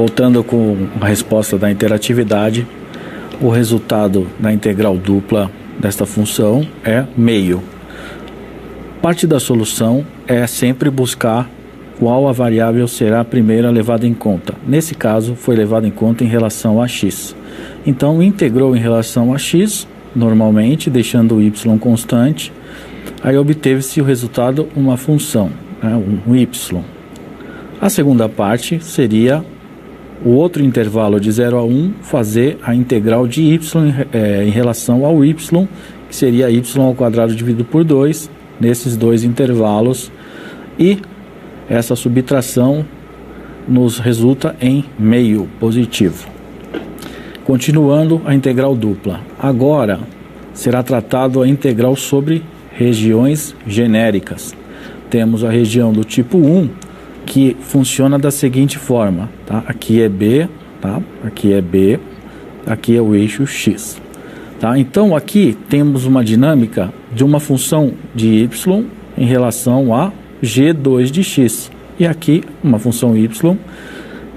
Voltando com a resposta da interatividade, o resultado da integral dupla desta função é meio. Parte da solução é sempre buscar qual a variável será a primeira levada em conta. Nesse caso, foi levada em conta em relação a x. Então, integrou em relação a x, normalmente, deixando o y constante. Aí obteve-se o resultado, uma função, né, um y. A segunda parte seria o outro intervalo de 0 a 1, fazer a integral de y em relação ao y, que seria y ao quadrado dividido por 2, nesses dois intervalos, e essa subtração nos resulta em meio positivo. Continuando a integral dupla. Agora será tratado a integral sobre regiões genéricas. Temos a região do tipo 1, que funciona da seguinte forma, tá? Aqui é B, tá? Aqui é B, aqui é o eixo x. Tá? Então aqui temos uma dinâmica de uma função de y em relação a g2 de x. E aqui uma função y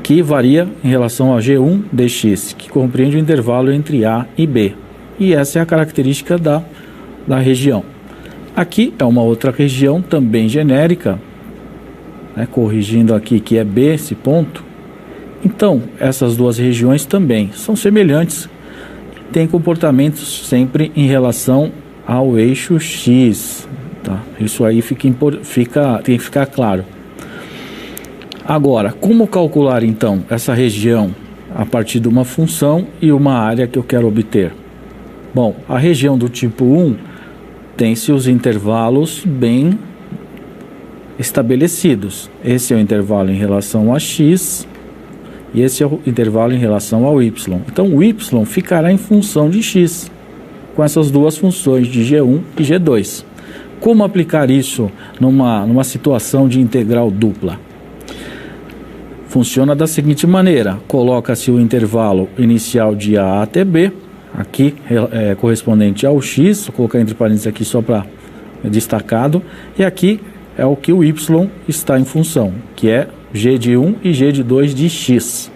que varia em relação a g1 dx, que compreende o intervalo entre a e b. E essa é a característica da região. Aqui é uma outra região também genérica, né, corrigindo aqui que é B esse ponto. Então, essas duas regiões também são semelhantes, têm comportamentos sempre em relação ao eixo X. Tá? Isso aí tem que ficar claro. Agora, como calcular então essa região a partir de uma função e uma área que eu quero obter? Bom, a região do tipo 1 tem-se os intervalos bem estabelecidos. Esse é o intervalo em relação a x e esse é o intervalo em relação ao y. Então o y ficará em função de x, com essas duas funções de g1 e g2. Como aplicar isso numa situação de integral dupla? Funciona da seguinte maneira: coloca-se o intervalo inicial de a até b, aqui correspondente ao x, vou colocar entre parênteses aqui só para destacado, e aqui é o que o y está em função, que é g de 1 e g de 2 de x.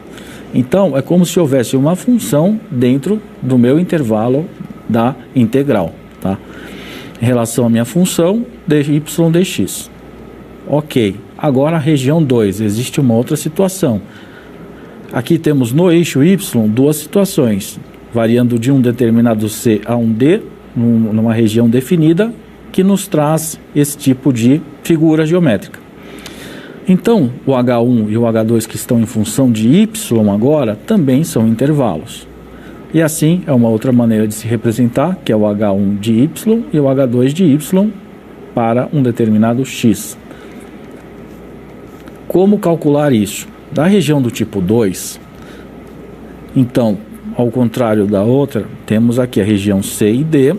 Então, é como se houvesse uma função dentro do meu intervalo da integral. Tá? Em relação à minha função, dy dx. Ok, agora a região 2, existe uma outra situação. Aqui temos no eixo y duas situações, variando de um determinado c a um d, numa região definida, que nos traz esse tipo de figura geométrica. Então, o H1 e o H2 que estão em função de y agora também são intervalos. E assim é uma outra maneira de se representar, que é o H1 de y e o H2 de y para um determinado x. Como calcular isso? Da região do tipo 2, então, ao contrário da outra, temos aqui a região C e D,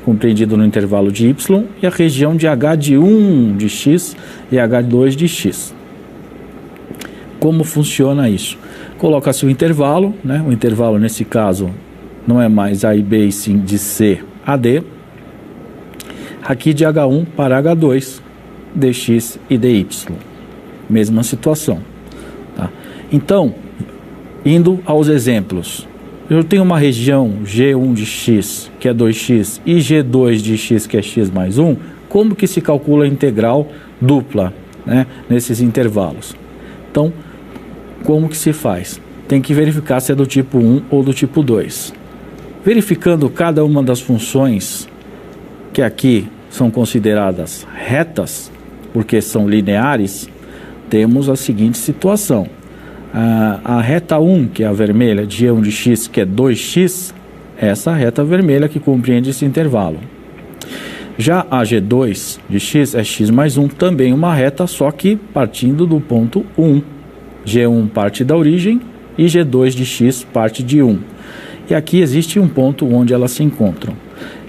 compreendido no intervalo de y, e a região de h de 1 de x e h2 de x. Como funciona isso? Coloca-se o intervalo, né? O intervalo nesse caso não é mais a e b, e sim de c a d. Aqui de h1 para h2, dx e dy. Mesma situação. Tá? Então, indo aos exemplos. Eu tenho uma região g1 de x, que é 2x, e g2 de x, que é x mais 1. Como que se calcula a integral dupla, né, nesses intervalos? Então, como que se faz? Tem que verificar se é do tipo 1 ou do tipo 2. Verificando cada uma das funções, que aqui são consideradas retas, porque são lineares, temos a seguinte situação. A reta 1, que é a vermelha, de g1 de x, que é 2x, é essa reta vermelha que compreende esse intervalo. Já a g2 de x é x mais 1, também uma reta, só que partindo do ponto 1. g1 parte da origem e g2 de x parte de 1. E aqui existe um ponto onde elas se encontram.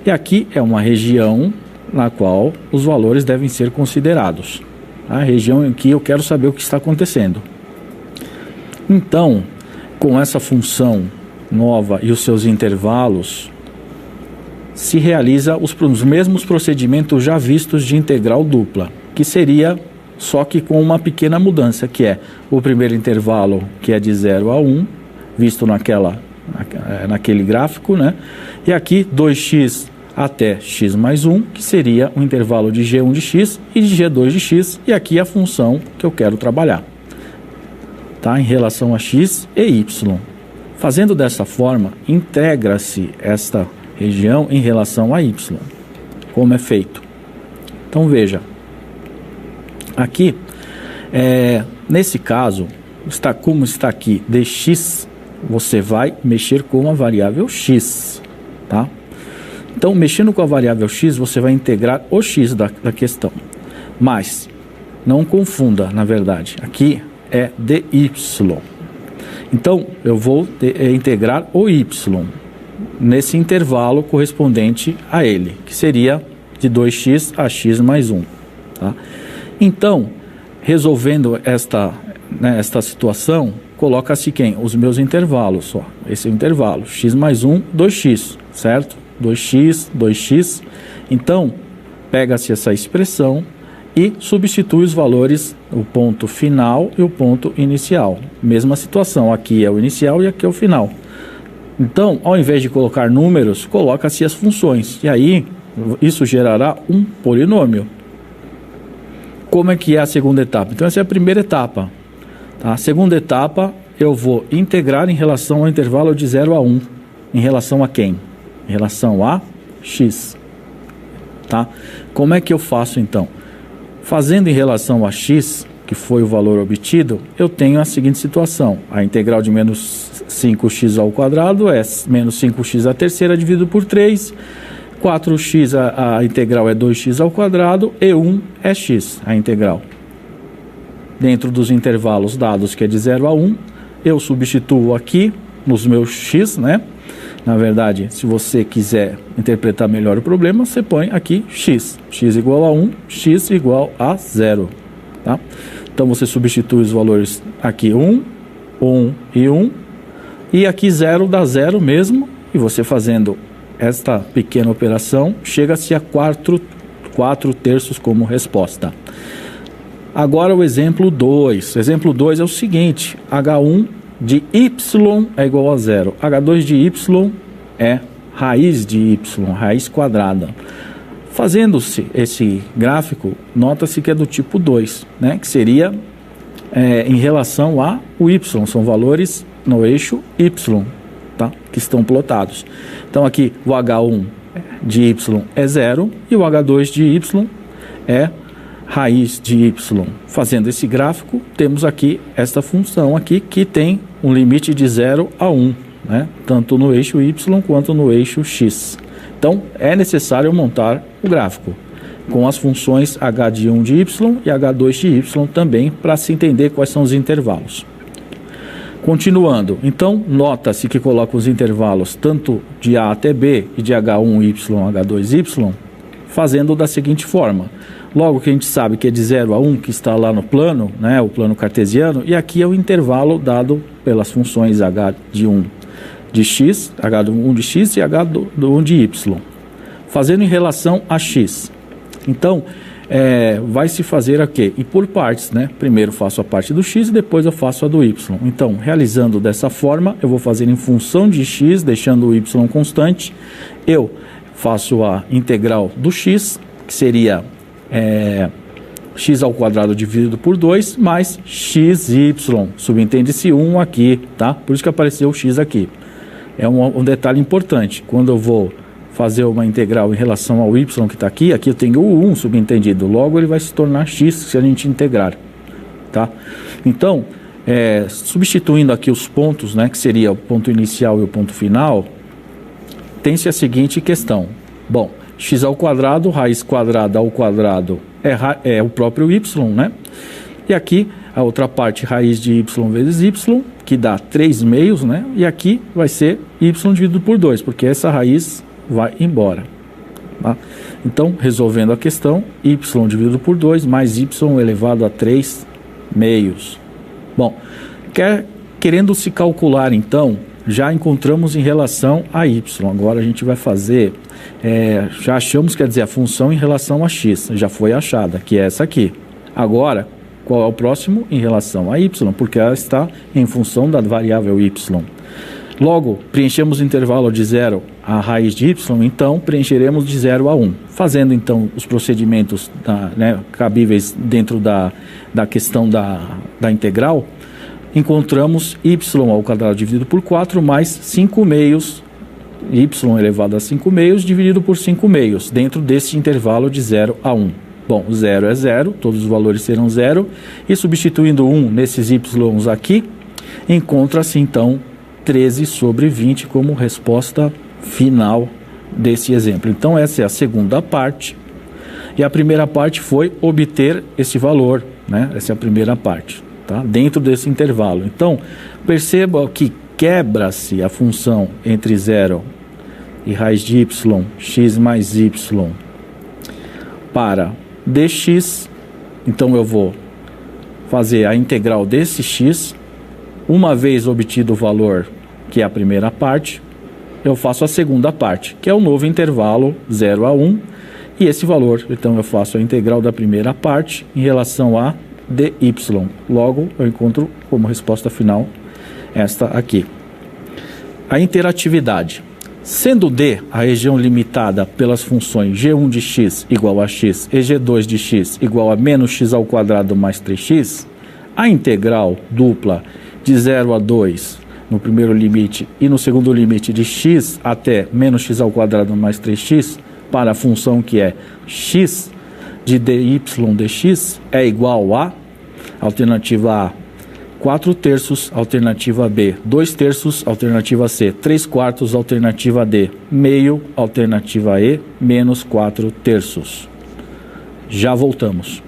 E aqui é uma região na qual os valores devem ser considerados. A região em que eu quero saber o que está acontecendo. Então, com essa função nova e os seus intervalos, se realiza os mesmos procedimentos já vistos de integral dupla, que seria só que com uma pequena mudança, que é o primeiro intervalo, que é de 0 a 1, visto naquele gráfico, né? E aqui 2x até x mais 1, que seria o intervalo de g1 de x e de g2 de x, e aqui a função que eu quero trabalhar, tá? Em relação a x e y. Fazendo dessa forma, integra-se esta região em relação a y. Como é feito? Então veja, aqui, nesse caso, como está aqui dx, você vai mexer com a variável x, tá? Então, mexendo com a variável x, você vai integrar o x da questão. Mas, não confunda, na verdade, aqui é dy. Então, eu vou integrar o y nesse intervalo correspondente a ele, que seria de 2x a x mais 1. Tá? Então, resolvendo esta situação, coloca-se quem? Os meus intervalos. Ó. Esse é o intervalo, x mais 1, 2x, certo? 2x, 2x. Então, pega-se essa expressão e substitui os valores, o ponto final e o ponto inicial. Mesma situação, aqui é o inicial e aqui é o final. Então, ao invés de colocar números, coloca-se as funções. E aí, isso gerará um polinômio. Como é que é a segunda etapa? Então, essa é a primeira etapa. Tá? A segunda etapa, eu vou integrar em relação ao intervalo de 0 a 1. Em relação a quem? Em relação a x. Tá? Como é que eu faço, então? Fazendo em relação a x, que foi o valor obtido, eu tenho a seguinte situação. A integral de menos 5x ao quadrado é menos 5x à terceira dividido por 3. 4x, a integral é 2x ao quadrado. E 1 é x, a integral. Dentro dos intervalos dados, que é de 0 a 1, eu substituo aqui nos meus x, né? Na verdade, se você quiser interpretar melhor o problema, você põe aqui x. X igual a 1, x igual a 0. Tá? Então, você substitui os valores aqui 1, 1 e 1. E aqui 0 dá 0 mesmo. E você fazendo esta pequena operação, chega-se a 4 terços como resposta. Agora o exemplo 2. O exemplo 2 é o seguinte. H1 de y é igual a 0. H2 de y é raiz de y, raiz quadrada. Fazendo-se esse gráfico, nota-se que é do tipo 2, né? Que seria em relação a o y. São valores no eixo y, tá? Que estão plotados. Então aqui o H1 de y é 0 e o H2 de y é raiz de y. Fazendo esse gráfico, temos aqui esta função aqui que tem um limite de 0 a 1, né? Tanto no eixo y quanto no eixo x. Então, é necessário montar o gráfico com as funções h de 1 de y e h2 de y também, para se entender quais são os intervalos. Continuando, então, nota-se que coloca os intervalos tanto de a até b e de h1y, h2y, fazendo da seguinte forma. Logo que a gente sabe que é de 0 a 1, que está lá no plano, né, o plano cartesiano, e aqui é o intervalo dado pelas funções h de 1 de x, h de 1 de x e h de 1 de y. Fazendo em relação a x. Então, vai se fazer aqui, e por partes, né? Primeiro faço a parte do x e depois eu faço a do y. Então, realizando dessa forma, eu vou fazer em função de x, deixando o y constante. Eu faço a integral do x, que seria x ao quadrado dividido por 2, mais xy. Subentende-se 1 aqui, tá? Por isso que apareceu o x aqui. É um detalhe importante. Quando eu vou fazer uma integral em relação ao y que está aqui, aqui eu tenho o 1 subentendido. Logo ele vai se tornar x se a gente integrar, tá? Então, substituindo aqui os pontos, né, que seria o ponto inicial e o ponto final, tem-se a seguinte questão. Bom, x ao quadrado, raiz quadrada ao quadrado é o próprio y, né? E aqui a outra parte, raiz de y vezes y, que dá 3 meios, né? E aqui vai ser y dividido por 2, porque essa raiz vai embora. Tá? Então, resolvendo a questão, y dividido por 2 mais y elevado a 3 meios. Bom, querendo se calcular, então, já encontramos em relação a y. Agora a gente vai fazer, já achamos, quer dizer, a função em relação a x, já foi achada, que é essa aqui. Agora, qual é o próximo? Em relação a y, porque ela está em função da variável y. Logo, preenchemos o intervalo de 0 à raiz de y, então preencheremos de 0 a 1. Fazendo então os procedimentos cabíveis dentro da questão da integral, encontramos y ao quadrado dividido por 4 mais 5 meios, y elevado a 5 meios dividido por 5 meios, dentro desse intervalo de 0 a 1. Bom, 0 é 0, todos os valores serão 0, e substituindo 1 nesses y aqui, encontra-se então 13 sobre 20 como resposta final desse exemplo. Então essa é a segunda parte, e a primeira parte foi obter esse valor, né? Essa é a primeira parte, tá? Dentro desse intervalo. Então, perceba que quebra-se a função entre 0 e raiz de y, x mais y, para dx. Então eu vou fazer a integral desse x. Uma vez obtido o valor, que é a primeira parte, eu faço a segunda parte, que é o novo intervalo 0 a 1, e esse valor, então eu faço a integral da primeira parte em relação a dy. Logo, eu encontro como resposta final esta aqui. A interatividade. Sendo D a região limitada pelas funções g1 de x igual a x e g2 de x igual a menos x ao quadrado mais 3x, a integral dupla de 0 a 2 no primeiro limite e no segundo limite de x até menos x ao quadrado mais 3x para a função que é x de dy dx é igual a, alternativa A, 4/3, alternativa B, 2/3, alternativa C, 3/4, alternativa D, meio, alternativa E, menos 4/3. Já voltamos.